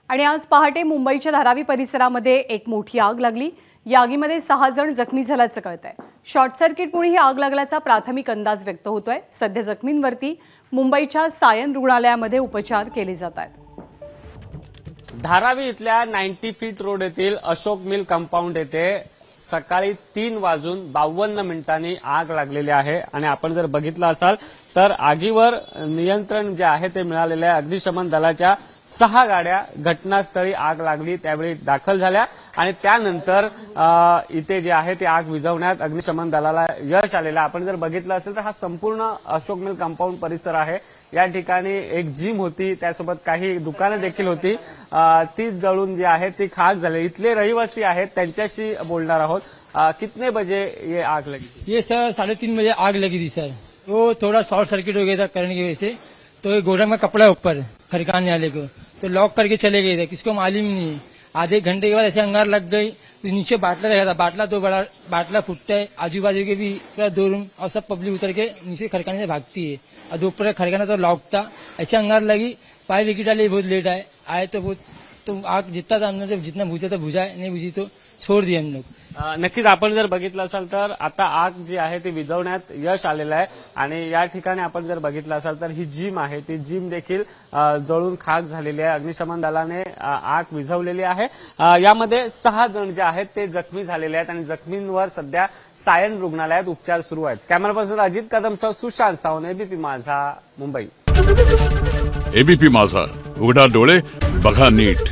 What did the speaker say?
आणि आज पहाटे मुंबईच्या धारावी परिसरामध्ये एक मोठी आग लागली। या आगीमध्ये 6 जण जखमी झाल्याचं कळतंय। शॉर्ट सर्किटमुळे ही आग लागल्याचा प्राथमिक अंदाज व्यक्त होतोय। सध्या जखमींवरती मुंबईच्या सायन रुग्णालयामध्ये उपचार केले जात आहेत। धारावी इथल्या 90 फीट रोड येथील अशोक मिल कंपाऊंड येथे सकाळी 3:52 आग लागलेली आहे आणि आपण जर बघितलं असाल तर आगीवर नियंत्रण जे आहे ते मिळालेले आहे। अग्निशमन दलाच्या 6 गाड्या घटनास्थळी आग लागली त्यावेळी दाखल झाल्या आणि त्यानंतर इथे जे आहे ते आग विझवण्यात अग्निशमन दलाला यश आलेलं। आपण जर बघितलं असेल तर हा संपूर्ण अशोक मिल कंपाऊंड परिसर आहे। या ठिकाणी एक जिम होती, त्यासोबत काही दुकानं देखील होती, ती जळून जी आहे ती खाक झाली। इथले रहिवासी आहेत त्यांच्याशी बोलणार आहोत। कितने बजे ये आग लगी? ये सर 3:30 बजे आग लगी थी सर। वो थोड़ा शॉर्ट सर्किट हो गया था करंट की वजह से। तो एक गोदाम का कपड़ा ऊपर खरकाने वाले को तो लॉक करके चले गए थे, किसको मालूम नहीं। आधे घंटे के बाद ऐसे अंगार लग गई तो नीचे बाटला रहा था, बाटला तो बड़ा बाटला फूटता है। आजू बाजू के भी 2 रूम और सब पब्लिक उतर के नीचे खरकाने से भागती है और दोपहर खरकाना तो लॉक था। ऐसे अंगार लगी, फायर ब्रिगेड वाले बहुत लेट आए तो आग जितना था हमने जितना बुझा था बुझा, नहीं बुझी तो छोड़ दिया हम लोग। नक्कीच आपण जर बघितलं असाल तर आता आग जी आहे ती विझवण्यात यश आलेलं आहे आणि या ठिकाणी आपण जर बघितलं असाल तर ही जिम आहे ती जिम देखील जळून खाक झालेली आहे। अग्निशमन दलाने आग विझवलेली आहे। यामध्ये 6 जण जे आहेत ते जखमी झालेले आहेत आणि जखमींवर सध्या सायन रुग्णालयात उपचार सुरू आहेत। कॅमेरा पर्सन अजित कदमसह सुशांत सावंत, एबीपी माझा, मुंबई। एबीपी माझा, उघडा डोळे बघा नीट।